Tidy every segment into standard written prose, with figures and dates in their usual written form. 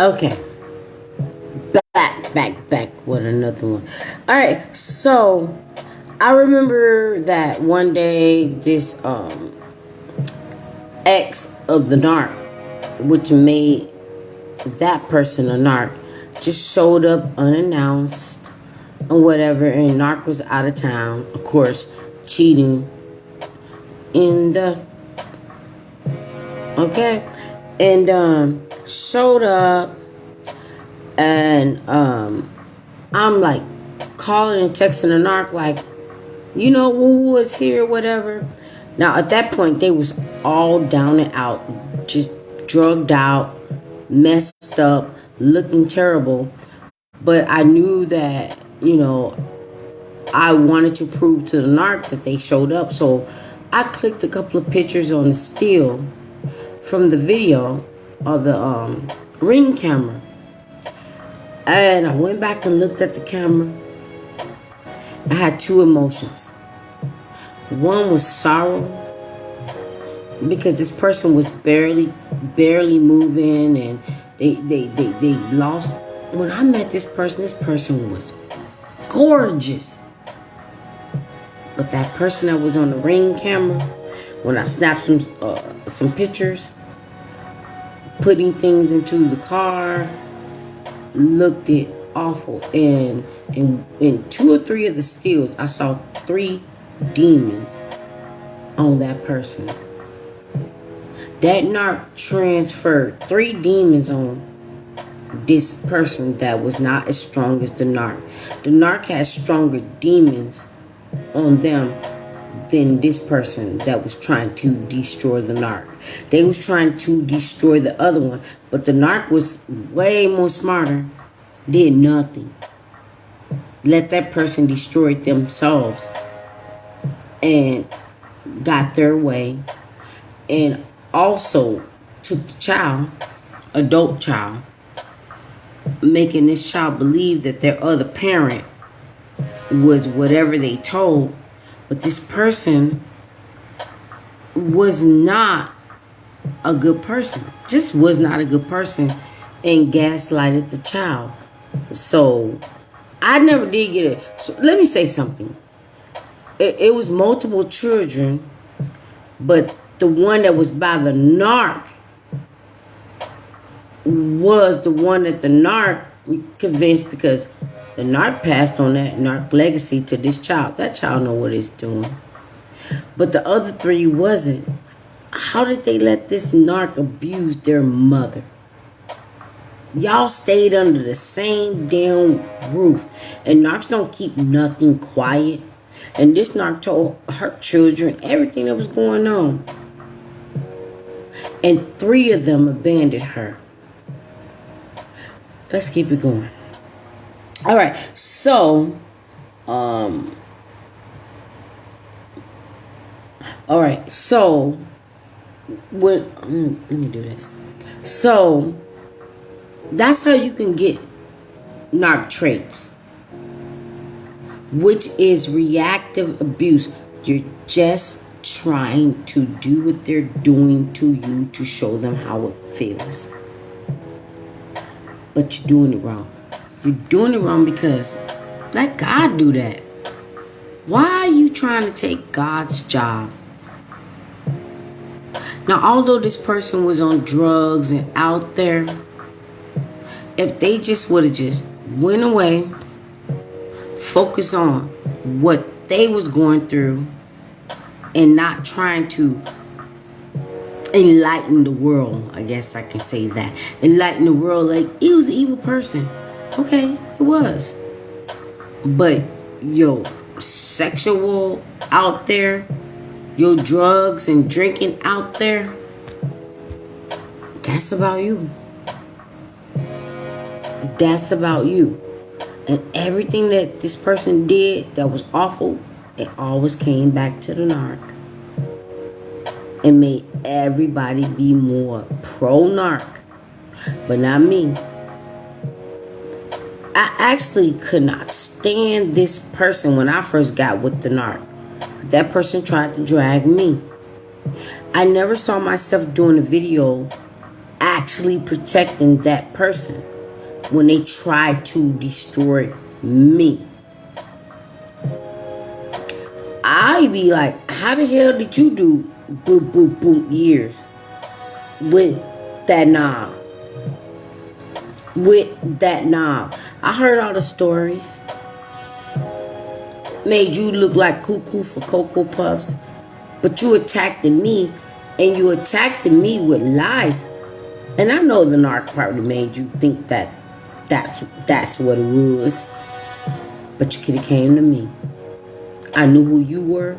Okay. Back with another one. Alright, so I remember that one day this ex of the narc, which made that person a narc, just showed up unannounced or whatever, and narc was out of town, of course, cheating in the okay, and showed up, and I'm like calling and texting the narc like, you know who was here, whatever. Now at that point they was all down and out, just drugged out, messed up, looking terrible. But I knew that, I wanted to prove to the narc that they showed up. So I clicked a couple of pictures on the still from the video of the Ring camera. And I went back and looked at the camera. I had two emotions. One was sorrow, because this person was barely moving, and they lost. When I met this person was gorgeous. But that person that was on the Ring camera, when I snapped some pictures, putting things into the car, looked it awful. And in two or three of the stills, I saw 3 demons on that person. That narc transferred 3 demons on this person that was not as strong as the narc. The narc has stronger demons on them than this person that was trying to destroy the narc. They was trying to destroy the other one, but the narc was way more smarter, did nothing. Let that person destroy themselves and got their way, and also took the child, adult child, making this child believe that their other parent was whatever they told. But this person was not a good person. Just was not a good person, and gaslighted the child. So I never did get it. So let me say something. It was multiple children, but the one that was by the narc was the one that the narc convinced, because the narc passed on that narc legacy to this child. That child know what it's doing. But the other 3 wasn't. How did they let this narc abuse their mother? Y'all stayed under the same damn roof. And narcs don't keep nothing quiet. And this narc told her children everything that was going on. And 3 of them abandoned her. Let's keep it going. All right, so, all right, so, let me do this. So, that's how you can get narc traits, which is reactive abuse. You're just trying to do what they're doing to you to show them how it feels. But you're doing it wrong. You're doing it wrong because let God do that. Why are you trying to take God's job? Now, although this person was on drugs and out there, if they just would have just went away, focused on what they was going through, and not trying to enlighten the world, I guess I can say that. Enlighten the world, like, he was an evil person. Okay, it was. But your sexual out there, your drugs and drinking out there, that's about you. That's about you. And everything that this person did that was awful, it always came back to the narc. And made everybody be more pro-narc. But not me. I actually could not stand this person when I first got with the narc. That person tried to drag me. I never saw myself doing a video actually actually protecting that person when they try to destroy me. I be like, how the hell did you do boop boop boop years with that knob? With that knob. I heard all the stories. Made you look like cuckoo for Cocoa Puffs. But you attacked me, and you attacked me with lies. And I know the narc probably made you think that that's what it was. But you could have came to me. I knew who you were.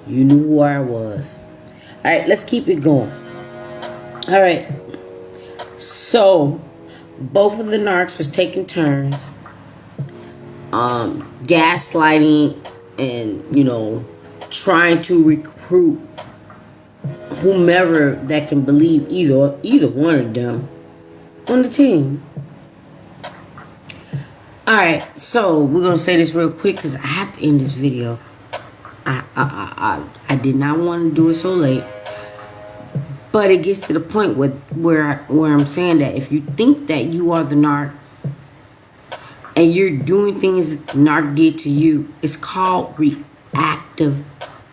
You knew who I was. All right, let's keep it going. All right. So, both of the narcs was taking turns. Gaslighting and, trying to recruit whomever that can believe either one of them on the team. Alright, so we're going to say this real quick because I have to end this video. I did not want to do it so late. But it gets to the point where I'm saying that if you think that you are the narc and you're doing things that the narc did to you, it's called reactive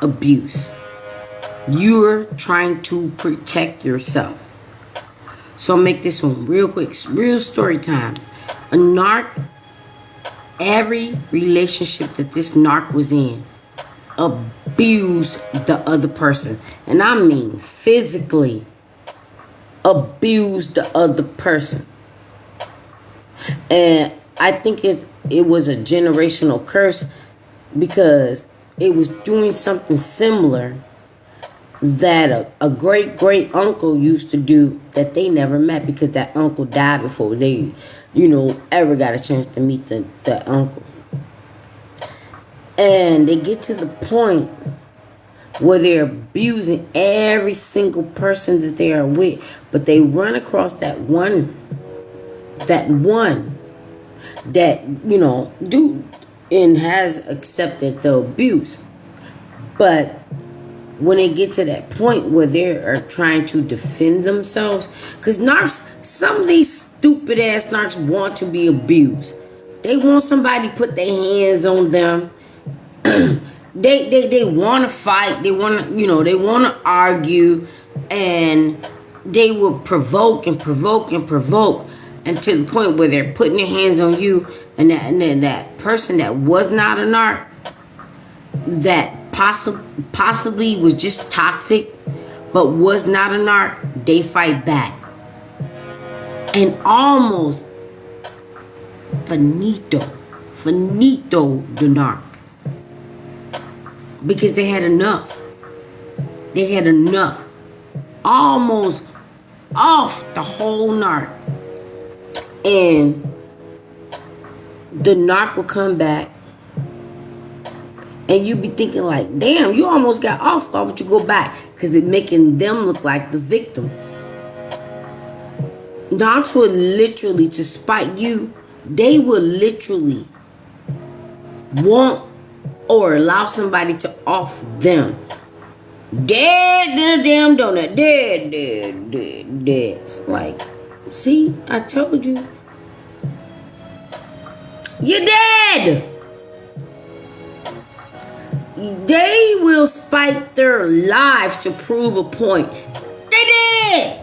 abuse. You're trying to protect yourself. So I'll make this one real quick. Real story time. A narc, every relationship that this narc was in, abused the other person. And I mean physically abused the other person. And I think it was a generational curse because it was doing something similar that a great uncle used to do that they never met because that uncle died before they, ever got a chance to meet the uncle. And they get to the point where they're abusing every single person that they are with, but they run across that one that do and has accepted the abuse. But when they get to that point where they are trying to defend themselves, because narcs, some of these stupid ass narcs want to be abused. They want somebody to put their hands on them. They want to fight. They want to, they want to argue, and they will provoke and provoke and provoke, and to the point where they're putting their hands on you, and then that person that was not a narc, that possibly was just toxic, but was not a narc, they fight back, and almost finito the narc. Because they had enough. They had enough. Almost off the whole narc. And the narc will come back. And you be thinking like, damn, you almost got off. Why would you go back? Because it's making them look like the victim. Narcs will literally, to spite you, they will literally want or allow somebody to off them. Dead in a damn donut. Dead. It's like, see, I told you. You're dead. They will spike their lives to prove a point. They did.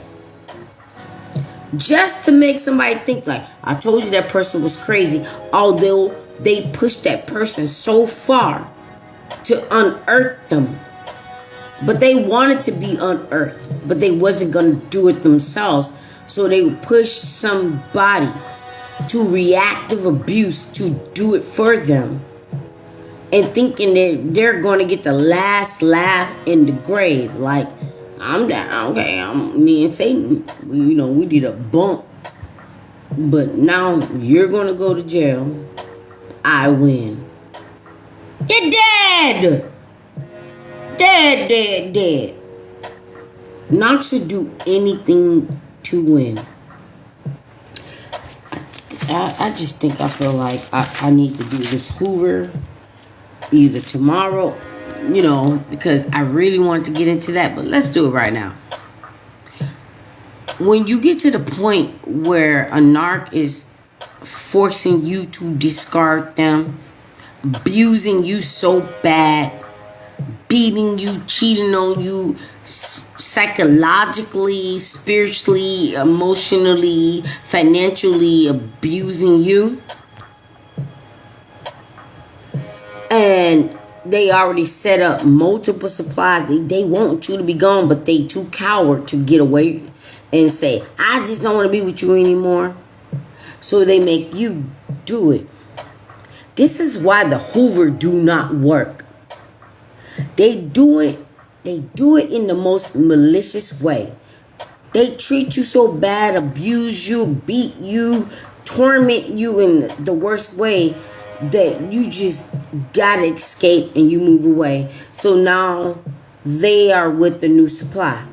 Just to make somebody think like, I told you that person was crazy. Although they pushed that person so far to unearth them. But they wanted to be unearthed. But they wasn't going to do it themselves. So they would push somebody to reactive abuse to do it for them. And thinking that they're going to get the last laugh in the grave. Like, I'm down. Okay, me and Satan, we did a bump. But now you're going to go to jail. I win. You're dead. Dead. Not to do anything to win. I just think I feel like I need to do this hoover either tomorrow, because I really wanted to get into that, but let's do it right now. when you get to the point where a narc is forcing you to discard them, abusing you so bad, beating you, cheating on you, psychologically, spiritually, emotionally, financially abusing you, and they already set up multiple supplies. They want you to be gone, but they too coward to get away and say, I just don't want to be with you anymore. So they make you do it. This is why the hoover do not work. They do it in the most malicious way. They treat you so bad, abuse you, beat you, torment you in the worst way that you just gotta escape and you move away. So now they are with the new supply.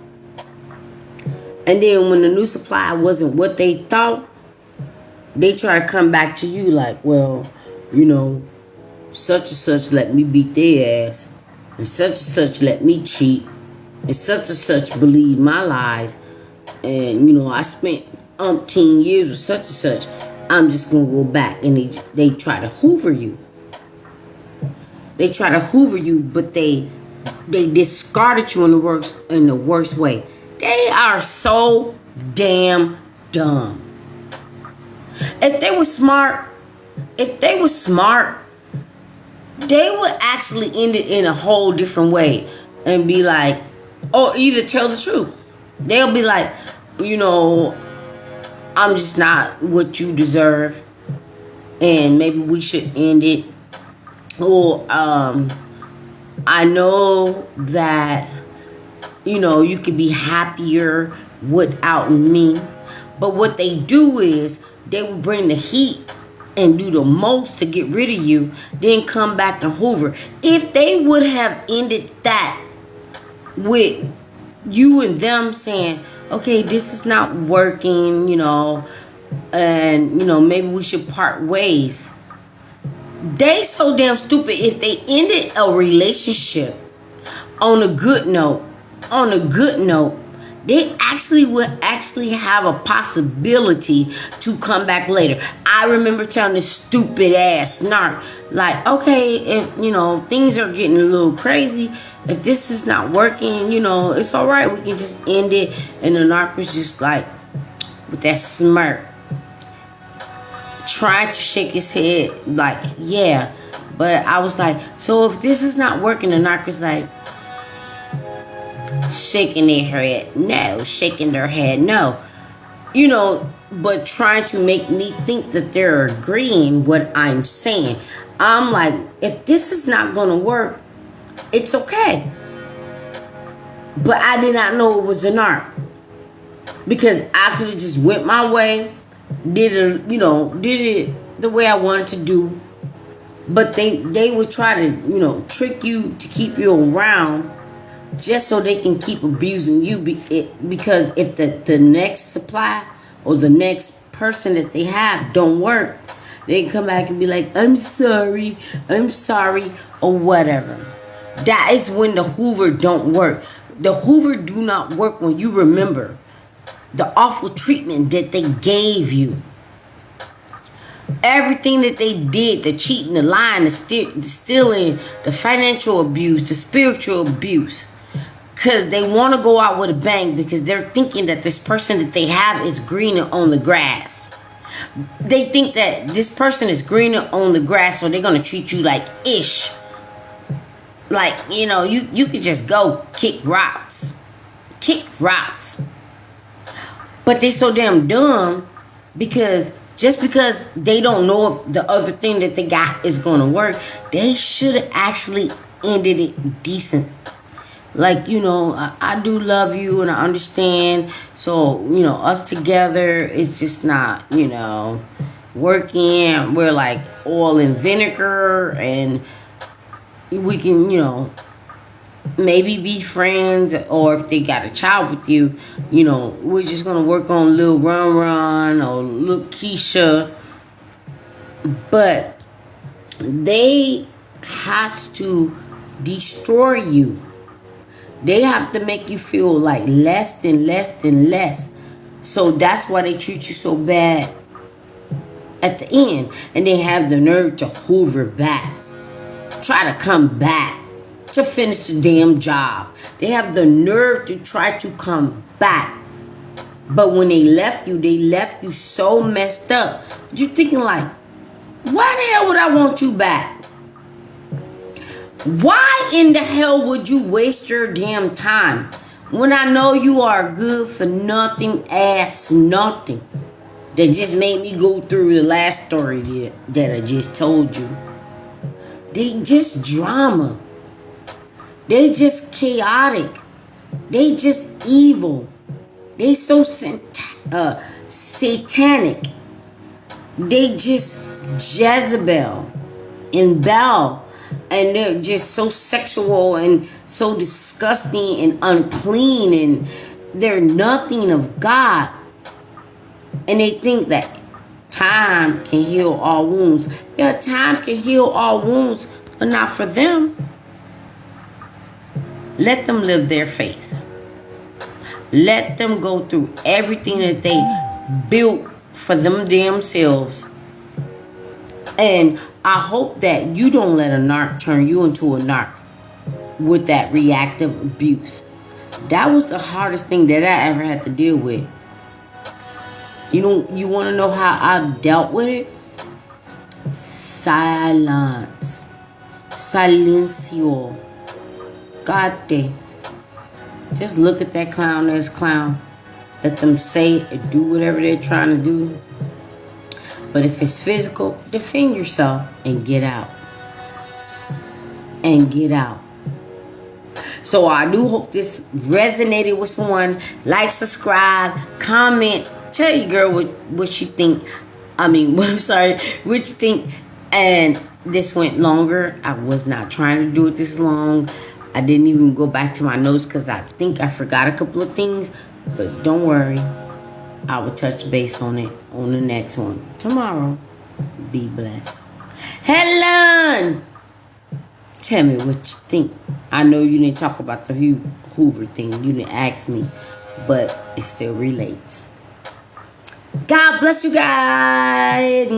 And then when the new supply wasn't what they thought, they try to come back to you like, well, such and such let me beat their ass. And such let me cheat. And such believe my lies. And, I spent umpteen years with such and such. I'm just going to go back. And they try to hoover you. They try to hoover you, but they discarded you in the worst way. They are so damn dumb. If they were smart, they would actually end it in a whole different way and be like, or either tell the truth. They'll be like, I'm just not what you deserve, and maybe we should end it. Or I know that you could be happier without me. But what they do is they will bring the heat and do the most to get rid of you, then come back and hoover. If they would have ended that with you and them saying, okay, this is not working, and maybe we should part ways. They so damn stupid. If they ended a relationship on a good note, they actually would have a possibility to come back later. I remember telling this stupid ass narc, like, okay, if things are getting a little crazy, if this is not working, it's all right, we can just end it. And the narc was just like, with that smirk, tried to shake his head like, yeah. But I was like, so if this is not working, the narc was like, shaking their head no, but trying to make me think that they're agreeing what I'm saying. I'm like, if this is not gonna work, it's okay. But I did not know it was a narc, because I could have just went my way, did it the way I wanted to do. But they would try to trick you to keep you around, just so they can keep abusing you. Because if the next supply or the next person that they have don't work, they can come back and be like, I'm sorry, or whatever. That is when the hoover don't work. The hoover do not work when you remember the awful treatment that they gave you. Everything that they did, the cheating, the lying, the stealing, the financial abuse, the spiritual abuse. Because they want to go out with a bang, because they're thinking that this person that they have is greener on the grass. They think that this person is greener on the grass, so they're going to treat you like ish. Like, you could just go kick rocks. But they so damn dumb, because just because they don't know if the other thing that they got is going to work, they should have actually ended it decent. Like, I do love you and I understand. So, us together is just not, working. We're like oil and vinegar, and we can, maybe be friends. Or if they got a child with you, we're just going to work on Lil Run or Lil Keisha. But they has to destroy you. They have to make you feel like less than less. So that's why they treat you so bad at the end. And they have the nerve to hoover back. Try to come back. To finish the damn job. They have the nerve to try to come back. But when they left you so messed up. You're thinking like, why the hell would I want you back? Why in the hell would you waste your damn time when I know you are good for nothing ass nothing? That just made me go through the last story that I just told you. They just drama. They just chaotic. They just evil. They so satanic. They just Jezebel and Bel. And they're just so sexual and so disgusting and unclean. And they're nothing of God. And they think that time can heal all wounds. Yeah, time can heal all wounds, but not for them. Let them live their faith. Let them go through everything that they built for them damn selves. And I hope that you don't let a narc turn you into a narc with that reactive abuse. That was the hardest thing that I ever had to deal with. You want to know how I dealt with it? Silence. Silencio. God damn. Just look at that clown as clown. Let them say and do whatever they're trying to do. But if it's physical, defend yourself and get out. And get out. So I do hope this resonated with someone. Like, subscribe, comment. Tell your girl what you think. What you think. And this went longer. I was not trying to do it this long. I didn't even go back to my notes because I think I forgot a couple of things. But don't worry. I will touch base on it on the next one. Tomorrow. Be blessed. Helen! Tell me what you think. I know you didn't talk about the Hoover thing. You didn't ask me. But it still relates. God bless you guys.